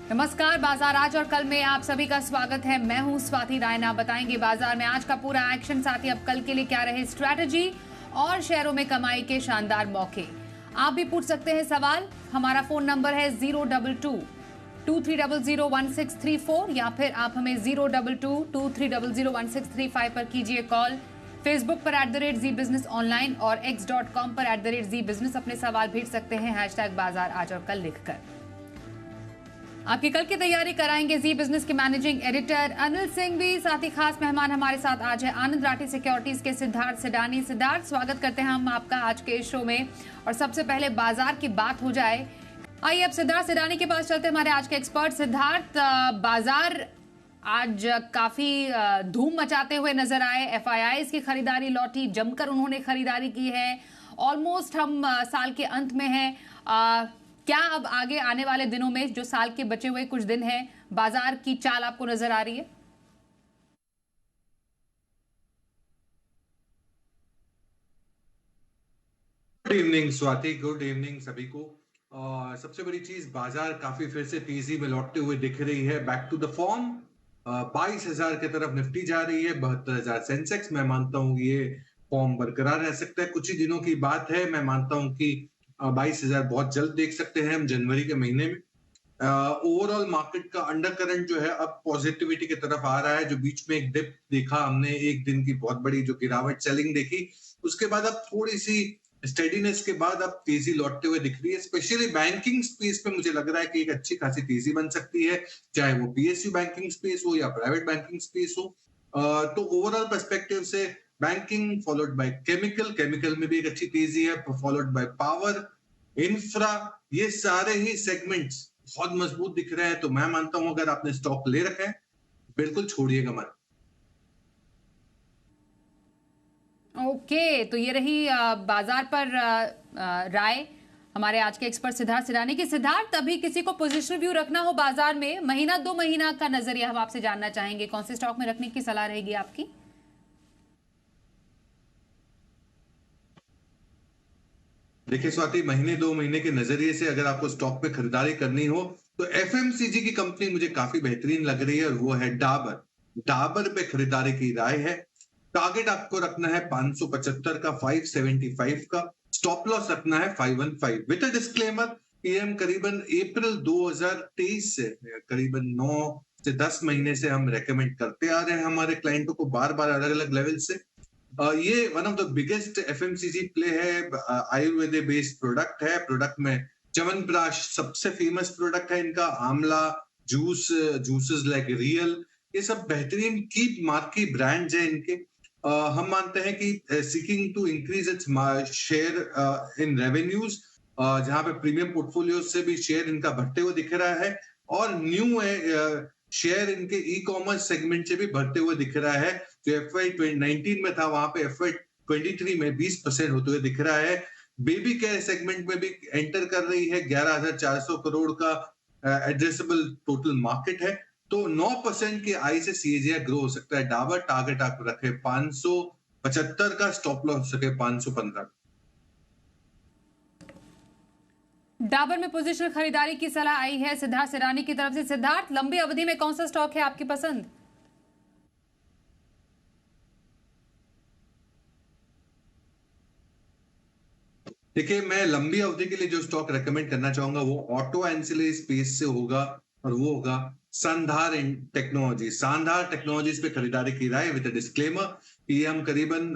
नमस्कार। बाजार आज और कल में आप सभी का स्वागत है। मैं हूं स्वाति रायना। बताएंगे बाजार में आज का पूरा एक्शन, साथ ही अब कल के लिए क्या रहे स्ट्रैटेजी और शेयरों में कमाई के शानदार मौके। आप भी पूछ सकते हैं सवाल। हमारा फोन नंबर है 022-2300-1634 या फिर आप हमें 022-2300-1635 पर कीजिए कॉल। फेसबुक पर @जी बिजनेस ऑनलाइन और x.com पर @जी बिजनेस अपने सवाल भेज सकते हैं #बाजार आज और कल लिखकर। आपकी कल की तैयारी कराएंगे जी बिजनेस के मैनेजिंग एडिटर अनिल सिंह भी, साथ ही खास मेहमान हमारे साथ आज है आनंद राठी सिक्योरिटीज के सिद्धार्थ सिडानी। सिद्धार्थ, स्वागत करते हैं हम आपका आज के शो में। और सबसे पहले बाजार की बात हो जाए, आइए अब सिद्धार्थ सिडानी के पास चलते हैं, हमारे आज के एक्सपर्ट। सिद्धार्थ, बाजार आज काफी धूम मचाते हुए नजर आए। एफआईआईज की खरीदारी लौटी, जमकर उन्होंने खरीदारी की है। ऑलमोस्ट हम साल के अंत में हैं। क्या अब आगे आने वाले दिनों में, जो साल के बचे हुए कुछ दिन हैं, बाजार की चाल आपको नजर आ रही है? Good evening Swati, good evening सभी को। सबसे बड़ी चीज, बाजार काफी फिर से तेजी में लौटते हुए दिख रही है। Back to the form. 22,000 की तरफ निफ्टी जा रही है, 72,000 सेंसेक्स। मैं मानता हूं ये फॉर्म बरकरार रह सकता है। कुछ ही दिनों की बात है। मैं मानता हूं कि 22,000 बहुत जल्द देख सकते हैं हम जनवरी के महीने में। ओवरऑल मार्केट का अंडर करंट जो है अब पॉजिटिविटी की तरफ आ रहा है। जो बीच में एक डिप देखा हमने, एक दिन की बहुत बड़ी जो गिरावट सेलिंग देखी, उसके बाद अब थोड़ी सी स्टेडीनेस के बाद अब तेजी लौटते हुए दिख रही है। स्पेशली बैंकिंग स्पेस पे मुझे लग रहा है कि एक अच्छी खासी तेजी बन सकती है, चाहे वो पीएसयू बैंकिंग स्पेस हो या प्राइवेट बैंकिंग स्पेस हो। तो ओवरऑल पर्सपेक्टिव से banking followed by chemical, chemical में भी एक अच्छी तेजी है, फॉलोड बाय पावर, इंफ्रा, ये सारे ही सेगमेंट्स बहुत मजबूत दिख रहे हैं। तो मैं मानता हूं अगर आपने स्टॉक ले रखा है, बिल्कुल छोड़िएगा मत। ओके, तो ये रही बाजार पर राय हमारे आज के एक्सपर्ट सिद्धार्थ सिडानी की। सिद्धार्थ, अभी किसी को पोजीशन व्यू रखना हो बाजार में, महीना 2 महीना का नजरिया हम आपसे जानना चाहेंगे, कौन से स्टॉक में रखने की सलाह रहेगी आपकी? देखिए स्वाति, महीने 2 महीने के नजरिए से अगर आपको स्टॉक पे खरीदारी करनी हो तो एफएमसीजी की कंपनी मुझे काफी बेहतरीन लग रही है, और वो है डाबर। डाबर पे खरीदारी की राय है। टारगेट आपको रखना है 575 का, 575 का। स्टॉप लॉस रखना है 515 विद अ डिस्क्लेमर कि हम करीबन अप्रैल 2023 से करीबन 9 से 10 महीने से हम रेकमेंड करते आ रहे हैं हमारे क्लाइंटों को बार बार अलग अलग लेवल से। ये one of the biggest FMCG play है। आयुर्वेद बेस्ड प्रोडक्ट है। प्रोडक्ट में च्यवनप्राश सबसे फेमस प्रोडक्ट है इनका। आंवला जूस, जूसेस लाइक रियल, ये सब बेहतरीन की मार्की ब्रांड्स हैं इनके। हम मानते हैं कि seeking to increase its share in revenues, जहां पे प्रीमियम पोर्टफोलियो से भी शेयर इनका बढ़ते हुए दिख रहा है, और न्यू शेयर इनके ई कॉमर्स सेगमेंट से भी बढ़ते हुए दिख रहा है। जो FY 19 में था, वहां पे FY 23 में 20% होते हुए दिख रहा है। बेबी केयर सेगमेंट में भी एंटर कर रही है। 11,400 करोड़ का एड्रेसेबल टोटल मार्केट है। तो 9% की आई से सीएजीआर ग्रो हो सकता है। डाबर टारगेट आप रखे 575 का, स्टॉप लॉस रखे 515। डाबर में पोजीशन खरीदारी की सलाह आई है सिद्धार्थ सिडानी की तरफ से। सिद्धार्थ, लंबी अवधि में कौन सा स्टॉक है आपकी पसंद? देखिए, मैं लंबी अवधि के लिए जो स्टॉक रेकमेंड करना चाहूंगा वो ऑटो एंसिलरी स्पेस से होगा, और वो होगा सांधार टेक्नोलॉजी। सांधार टेक्नोलॉजीज पे खरीदारी की राय विद डिस्क्लेमर कि हम करीबन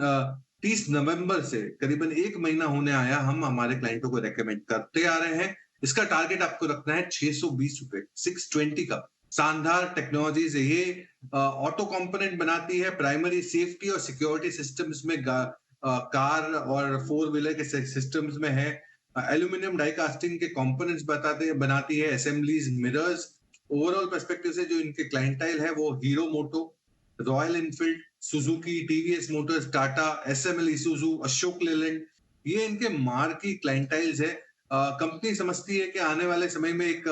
30 नवंबर से करीबन 1 महीना होने आया, हम हमारे क्लाइंटों को रेकमेंड करते आ रहे हैं। इसका टारगेट आपको रखना है 620 रुपए, 620 का। सांधार टेक्नोलॉजीज ये ऑटो कंपोनेंट बनाती है, प्राइमरी सेफ्टी और सिक्योरिटी सिस्टम्स में कार और 4 व्हीलर के सिस्टम्स में है। एल्यूमिनियम डाई कास्टिंग के कंपोनेंट्स बनाती है, असेंबलीज, मिरर्स। ओवरऑल पर्सपेक्टिव से जो इनके क्लाइंटाइल है वो Hero Moto, Royal Enfield, Suzuki, TVS Motors, Tata, SML Isuzu, Ashok Leyland, ये इनके मार्की क्लाइंटाइल्स है। कंपनी समझती है कि आने वाले समय में एक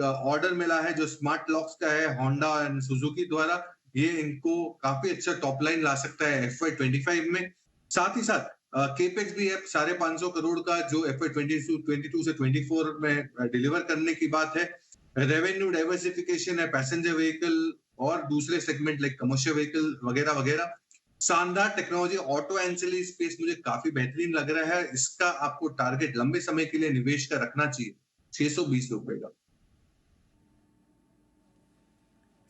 ऑर्डर मिला है जो स्मार्ट लॉक्स का है, होंडा एंड सुजुकी द्वारा। ये इनको काफी अच्छा टॉप लाइन ला सकता है FY 25 में। साथ ही साथ केपेक्स भी है 550 करोड़ का, जो FY 22 से 24 में डिलीवर करने की बात है। रेवेन्यू डाइवर्सिफिकेशन है, पैसेंजर व्हीकल और दूसरे सेगमेंट लाइक कमर्शियल व्हीकल वगैरह वगैरह। शानदार टेक्नोलॉजी, ऑटो एंसिलरी स्पेस मुझे काफी बेहतरीन लग रहा है। इसका आपको टारगेट लंबे समय के लिए निवेश का रखना चाहिए, ₹620 का।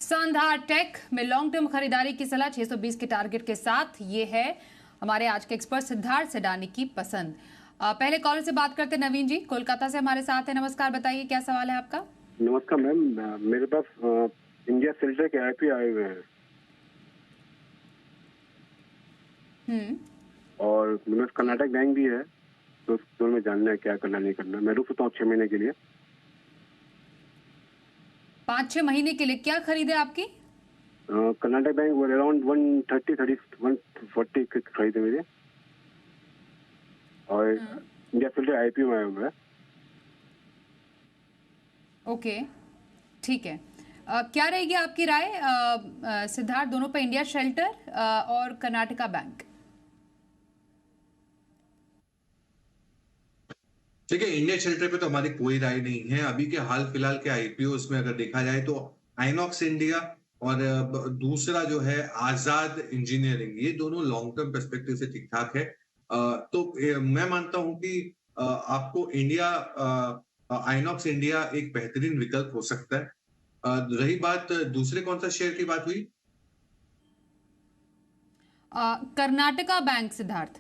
शानदार टेक में लॉन्ग टर्म खरीदारी की सलाह 620 के टारगेट के साथ। ये है हमारे आज के एक्सपर्ट सिद्धार्थ सेडानी की पसंद। पहले कॉलर से बात करते नवीन जी, कोलकाता से हमारे साथ है। नमस्कार, बताइए क्या सवाल है आपका? नमस्कार मैम, मेरे पास इंडिया फिल्टर के आईपी आए हुए हैं और मेरे पास कर्नाटक बैंक भी है, तो दोनों में जानना है क्या करना नहीं करना। मैं रुक सकता हूँ 6 महीने के लिए। 5-6 महीने के लिए क्या खरीदे आपकी? कर्नाटक बैंक वो अराउंड 140 खरीदे मेरे, और इंडिया फिल्टर आईपीओ में आया हुआ है। ओके, ठीक है। क्या रहेगी आपकी राय सिद्धार्थ, दोनों पे, इंडिया शेल्टर और कर्नाटका बैंक? देखिए, इंडिया शेल्टर पे तो हमारी कोई राय नहीं है। अभी के हाल फिलहाल के आईपीओ में अगर देखा जाए तो आइनॉक्स इंडिया और दूसरा जो है आजाद इंजीनियरिंग, ये दोनों लॉन्ग टर्म पर्सपेक्टिव से ठीक ठाक है। मैं मानता हूं कि आपको इंडिया आइनॉक्स इंडिया एक बेहतरीन विकल्प हो सकता है। रही बात दूसरे कौन सा शेयर की बात हुई? कर्नाटका बैंक सिद्धार्थ।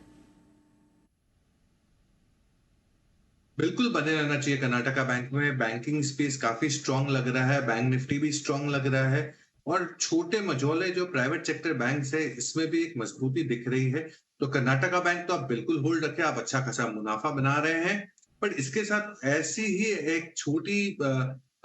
बिल्कुल बने रहना चाहिए कर्नाटका बैंक में। बैंकिंग स्पेस काफी स्ट्रांग लग रहा है, बैंक निफ्टी भी स्ट्रांग लग रहा है, और छोटे मझोले जो प्राइवेट सेक्टर बैंक्स है इसमें भी एक मजबूती दिख रही है। तो कर्नाटका बैंक तो आप बिल्कुल होल्ड रखें, आप अच्छा खासा मुनाफा बना रहे हैं। पर इसके साथ ऐसी ही एक छोटी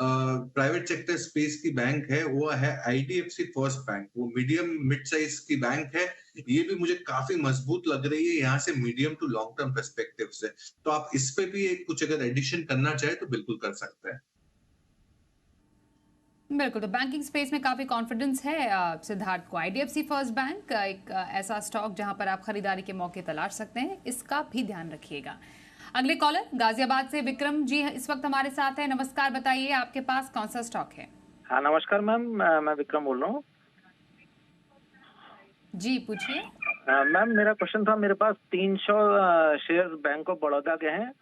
प्राइवेट सेक्टर स्पेस की बैंक है, वो है आईडीएफसी फर्स्ट बैंक। वो मीडियम मिड साइज की बैंक है, ये भी मुझे काफी मजबूत लग रही है यहाँ से medium to long term perspective से। तो आप इस पे भी एक कुछ अगर एडिशन करना चाहे तो बिल्कुल कर सकते हैं। बिल्कुल, तो बैंकिंग स्पेस में काफी कॉन्फिडेंस है सिद्धार्थ को। आईडीएफसी फर्स्ट बैंक एक ऐसा स्टॉक जहां पर आप खरीदारी के मौके तलाश सकते हैं, इसका भी ध्यान रखिएगा। अगले कॉलर गाजियाबाद से विक्रम जी इस वक्त हमारे साथ है। नमस्कार, बताइए आपके पास कौन सा स्टॉक है? हाँ नमस्कार मैम, मैं विक्रम बोल रहा हूँ। जी पूछिए। मैम मेरा क्वेश्चन था, मेरे पास 300 शेयर बैंक ऑफ बड़ौदा के हैं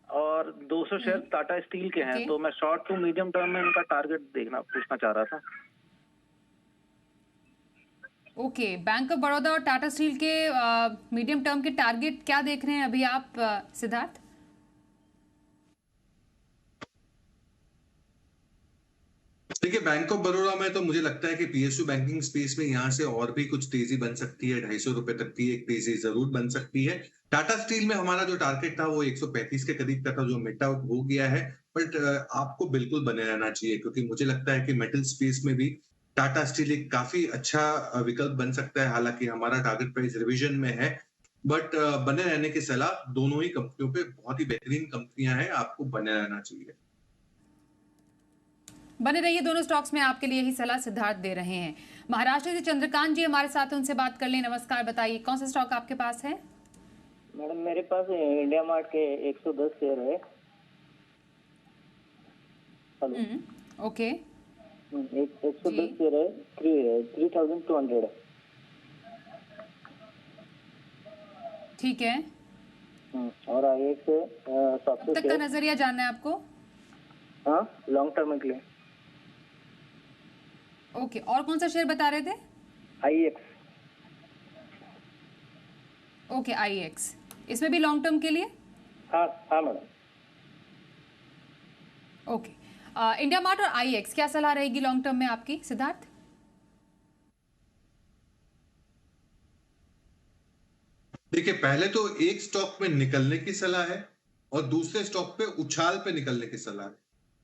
और 200 शेयर टाटा स्टील के हैं, तो मैं शॉर्ट टू मीडियम टर्म में इनका टारगेट पूछना चाह रहा था। ओके, बैंक ऑफ बड़ौदा और टाटा स्टील के मीडियम टर्म के टारगेट क्या देख रहे हैं अभी आप सिद्धार्थ? देखिए, बैंक ऑफ बड़ौदा में तो मुझे लगता है कि पीएसयू बैंकिंग स्पेस में यहाँ से और भी कुछ तेजी बन सकती है। ₹250 तक की एक तेजी जरूर बन सकती है। टाटा स्टील में हमारा जो टारगेट था वो 135 के करीब का था, जो मिट आउट हो गया है। बट आपको बिल्कुल बने रहना चाहिए, क्योंकि मुझे लगता है कि मेटल स्पेस में भी टाटा स्टील एक काफी अच्छा विकल्प बन सकता है। हालांकि हमारा टारगेट प्राइस रिविजन में है, बट बने रहने की सलाह, दोनों ही कंपनियों पे बहुत ही बेहतरीन कंपनियां हैं, आपको बने रहना चाहिए। बने रहिए दोनों स्टॉक्स में, आपके लिए ही सलाह सिद्धार्थ दे रहे हैं। महाराष्ट्र से चंद्रकांत जी हमारे साथ, उनसे बात कर लें। नमस्कार, बताइए कौन सा स्टॉक आपके पास है? मैडम मेरे पास इंडिया मार्ट के 110 शेयर है। हेलो। ओके, 110 शेयर है, 3200 है। ठीक है। और आगे से अब तक का नजरिया जानना है आपको? हाँ, लॉन्ग टर्म के लिए। ओके, और कौन सा शेयर बता रहे थे? आईएक्स। ओके, आईएक्स, इसमें भी लॉन्ग टर्म के लिए? हाँ हाँ मैडम। ओके, इंडिया मार्ट और आईएक्स, क्या सलाह रहेगी लॉन्ग टर्म में आपकी सिद्धार्थ? देखिए, पहले तो एक स्टॉक में निकलने की सलाह है और दूसरे स्टॉक पे उछाल पे निकलने की सलाह है।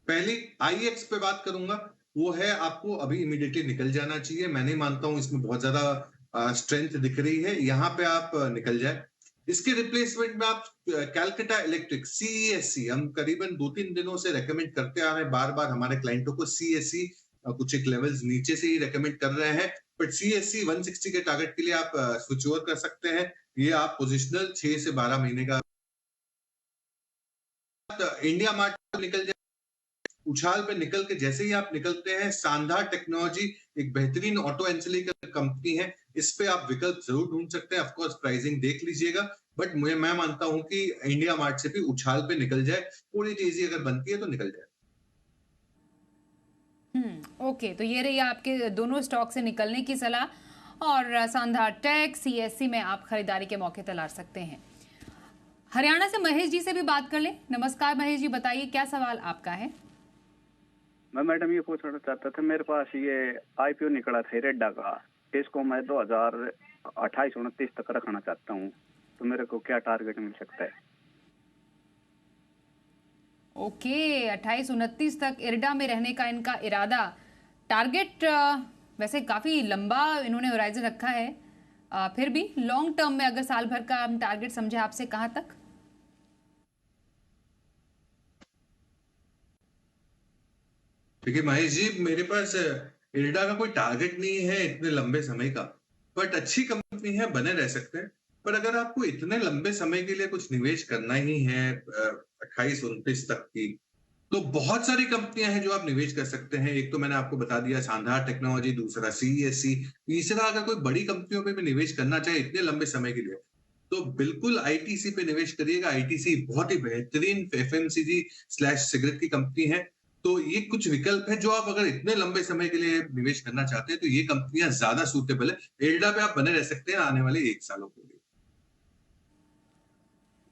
पहली आईएक्स पे बात करूंगा, वो है आपको अभी इमीडिएटली निकल जाना चाहिए। मैं नहीं मानता हूं इसमें बहुत ज्यादा स्ट्रेंथ दिख रही है, यहाँ पे आप निकल जाए। इसके रिप्लेसमेंट में आप कैलकाटा इलेक्ट्रिक सीईएससी, हम करीबन 2-3 दिनों से रेकमेंड करते आ रहे हैं बार बार हमारे क्लाइंटों को। सीएससी कुछ एक लेवल्स नीचे से ही रेकमेंड कर रहे हैं, बट सीएससी 160 के टारगेट के लिए आप स्विच ओवर कर सकते हैं। ये आप पोजिशनल 6 से 12 महीने का इंडिया मार्ट निकल जाए। उछाल पे निकल के जैसे ही आप निकलते हैं, शानदार टेक्नोलॉजी, एक बेहतरीन ऑटो एंसिलरी कंपनी है, इस पे आप विकल्प जरूर ढूंढ सकते हैं। ऑफ कोर्स प्राइसिंग देख लीजिएगा, बट मैं मानता हूं कि इंडिया मार्ट से भी उछाल पे निकल जाए, थोड़ी तेजी अगर बनती है तो निकल जाए। ओके, तो ये रही आपके दोनों स्टॉक से निकलने की सलाह और शानदार टेक सीएससी में आप खरीदारी के मौके तलाश सकते हैं। हरियाणा से महेश जी से भी बात कर ले। नमस्कार महेश जी, बताइए क्या सवाल आपका है। मैं मैडम ये पूछना चाहता था, मेरे पास ये आईपीओ निकला था रेड्डा का, इसको मैं 2028-29 तक रखना चाहता हूँ, तो मेरे को क्या टारगेट मिल सकता है? ओके, 28-29 तक इरडा में रहने का इनका इरादा। टारगेट वैसे काफी लंबा इन्होंने होराइजन रखा है, फिर भी लॉन्ग टर्म में अगर साल भर का हम टारगेट समझे आपसे, कहां तक? देखिए महेश जी, मेरे पास इल्डा का कोई टारगेट नहीं है इतने लंबे समय का, बट अच्छी कंपनी है, बने रह सकते हैं। पर अगर आपको इतने लंबे समय के लिए कुछ निवेश करना ही है 28-29 तक की, तो बहुत सारी कंपनियां हैं जो आप निवेश कर सकते हैं। एक तो मैंने आपको बता दिया शानदार टेक्नोलॉजी, दूसरा सीईएससी, तीसरा अगर कोई बड़ी कंपनियों पे भी निवेश करना चाहे इतने लंबे समय के लिए, तो बिल्कुल आईटीसी पे निवेश करिएगा। आईटीसी बहुत ही बेहतरीन एफएमसीजी स्लैश सिगरेट की कंपनी है। तो ये कुछ विकल्प है जो आप अगर इतने लंबे समय के लिए निवेश करना चाहते हैं तो ये कंपनियां ज्यादा सूटेबल है। एल्डा पे आप बने रह सकते हैं आने वाले 1 सालों के लिए।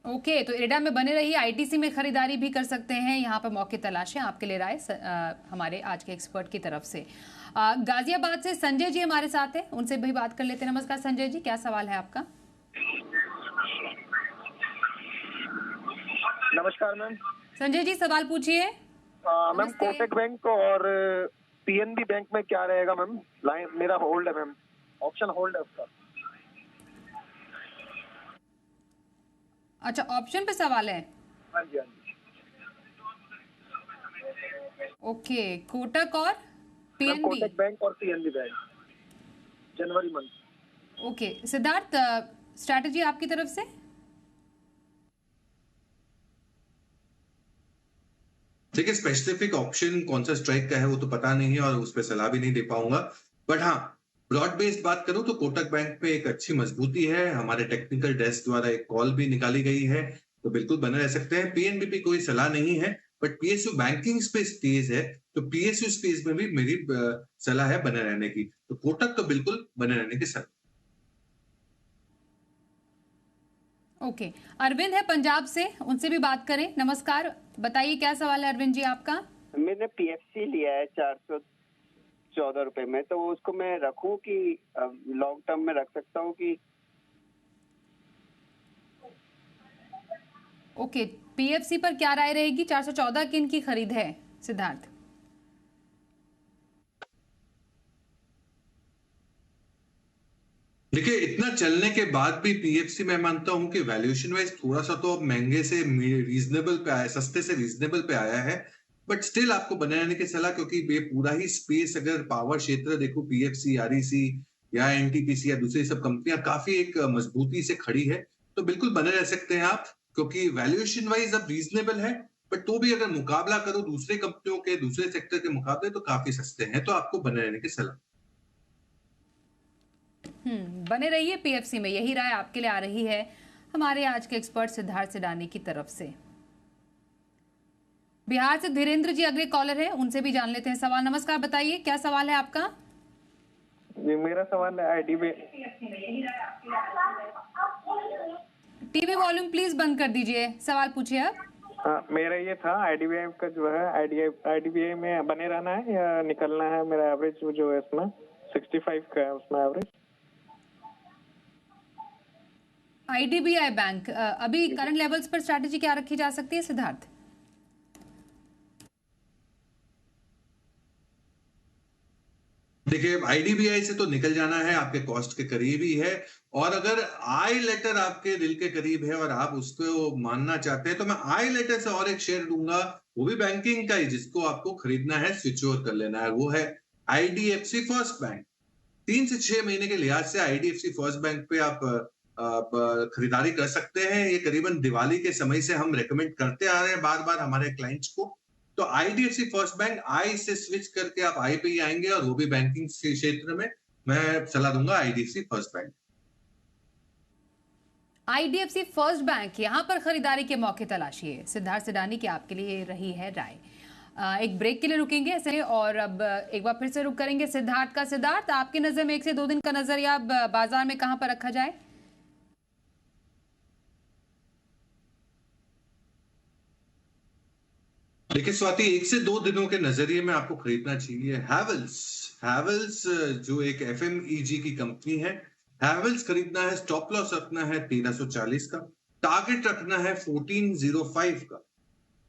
ओके, तो इरडा में बने रहिए, आईटीसी में खरीदारी भी कर सकते हैं। यहाँ पर मौके तलाशें, आपके लिए राय हमारे आज के एक्सपर्ट की तरफ से। गाजियाबाद से संजय जी हमारे साथ हैं, उनसे भी बात कर लेते हैं। नमस्कार संजय जी, क्या सवाल है आपका? नमस्कार मैम। संजय जी सवाल पूछिए। मैम कोटक बैंक और पीएनबी बैंक में क्या रहेगा मैम? लाइन मेरा होल्ड है मैम, ऑप्शन होल्ड है उसका। अच्छा, ऑप्शन पे सवाल है। हाँ जी हाँ जी। ओके, कोटक और पीएनबी। कोटक बैंक और पीएनबी बैंक जनवरी मंथ। ओके सिद्धार्थ, स्ट्रैटेजी आपकी तरफ से? देखिए स्पेसिफिक ऑप्शन कौन सा स्ट्राइक का है वो तो पता नहीं है और उस पर सलाह भी नहीं दे पाऊंगा, बट हाँ ब्रॉड बेस्ड बात करूं तो कोटक बैंक पे एक अच्छी मजबूती है। हमारे टेक्निकल डेस्क द्वारा एक कॉल भी निकाली गई है, तो बिल्कुल बने रह सकते हैं। पीएनबी पे कोई सलाह नहीं है, बट पीएसयू बैंकिंग स्पेस तेज है, तो पीएसयू स्पेस में भी मेरी सलाह है बने रहने की। तो कोटक तो बिल्कुल बने रहने की सलाह। ओके, अरविंद है पंजाब से, उनसे भी बात करें। नमस्कार, बताइए क्या सवाल है अरविंद जी आपका? मैंने पीएफसी लिया है 414 रुपए में, तो उसको मैं रखूं कि लॉन्ग टर्म में रख सकता हूं कि? ओके, पीएफसी पर क्या राय रहेगी? 414 किन की खरीद है सिद्धार्थ? देखिए इतना चलने के बाद भी पीएफसी मैं मानता हूं कि वैल्यूएशन वाइज थोड़ा सा तो अब महंगे से रीजनेबल पे आया, सस्ते से रीजनेबल पे आया है, बट स्टिल आपको बने रहने की सलाह, क्योंकि ये पूरा ही स्पेस अगर पावर क्षेत्र देखो पीएफसी, आरईसी या एनटीपीसी या दूसरी सब कंपनियां काफी एक मजबूती से खड़ी है, तो बिल्कुल बने रह सकते हैं आप, क्योंकि वैल्यूएशन वाइज अब रीजनेबल है, बट तो भी अगर मुकाबला करो दूसरे कंपनियों के, दूसरे सेक्टर के मुकाबले तो काफी सस्ते हैं, तो आपको बने रहने की सलाह। बने रहिए पीएफसी में, यही राय आपके लिए आ रही है हमारे आज के एक्सपर्ट सिद्धार्थ सिडानी की तरफ से। बिहार से धीरेन्द्र जी अगले कॉलर हैं, उनसे भी जान लेते हैं सवाल। नमस्कार, बताइए क्या सवाल है आपका? जी मेरा सवाल है आईडीबी। टीवी वॉल्यूम प्लीज बंद कर दीजिए, सवाल पूछिए अब। हाँ मेरा ये था आईडीबीआई का जो है, आईडीबीआई में बने रहना है या निकलना है? मेरा एवरेज जो है इसमें 65 का है, उसमें एवरेज। आईडीबीआई बैंक अभी करंट लेवल्स पर स्ट्रैटेजी क्या रखी जा सकती है सिद्धार्थ? देखिए आईडीबीआई से तो निकल जाना है, आपके कॉस्ट के करीब ही है, और अगर आई लेटर आपके दिल के करीब है और आप उसको मानना चाहते हैं तो मैं आई लेटर से और एक शेयर दूंगा, वो भी बैंकिंग का ही, जिसको आपको खरीदना है, स्विच ओवर कर लेना है, वो है आईडीएफसी फर्स्ट बैंक। 3 से 6 महीने के लिहाज से आईडीएफसी फर्स्ट बैंक पे आप खरीदारी कर सकते हैं। ये करीबन दिवाली के समय से हम रेकमेंड करते आ रहे हैं बार बार हमारे क्लाइंट्स को, तो आईडीएफसी फर्स्ट बैंक, आई से स्विच करके आप आई पे ही आएंगे, और वो भी बैंकिंग क्षेत्र में मैं सलाह दूंगा IDFC first bank. IDFC first bank, यहां पर खरीदारी के मौके तलाशिए। सिद्धार्थ सिडानी की आपके लिए रही है राय। एक ब्रेक के लिए रुकेंगे ऐसे, और अब एक बार फिर से रुक करेंगे सिद्धार्थ का। सिद्धार्थ, आपकी नजर में 1 से 2 दिन का नजरिया बाजार में कहां पर रखा जाए? देखिए स्वाति, 1 से 2 दिनों के नजरिए में आपको खरीदना चाहिए हैवेल्स, जो एक एफएमईजी की कंपनी है। हैवेल्स खरीदना है, स्टॉप लॉस रखना है 1340 का, टारगेट रखना है 1405 का।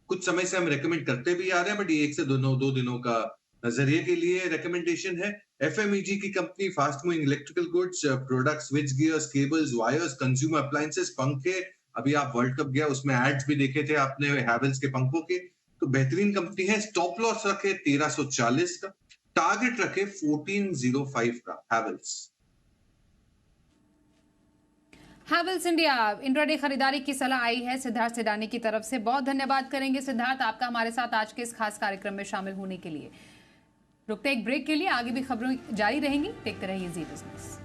कुछ समय से हम रेकमेंड करते भी आ रहे हैं, बट ये 1 से 2 दिनों का नजरिए के लिए रेकमेंडेशन है। एफएमईजी की company, fast moving electrical goods products, switch gears, cables, wires, consumer appliances, पंखे। अभी आप वर्ल्ड कप गया, उसमें एड्स भी देखे थे आपने हैवेल्स के पंखों के, तो बेहतरीन कंपनी है। स्टॉप लॉस रखे 1340 का, टारगेट रखे 1405 का हैवेल्स। हैवेल्स इंडिया इंट्राडे खरीदारी की सलाह आई है सिद्धार्थ सिडानी की तरफ से। बहुत धन्यवाद करेंगे सिद्धार्थ आपका हमारे साथ आज के इस खास कार्यक्रम में शामिल होने के लिए। रुकते एक ब्रेक के लिए, आगे भी खबरें जारी रहेंगी, देखते रहिए जी बिजनेस।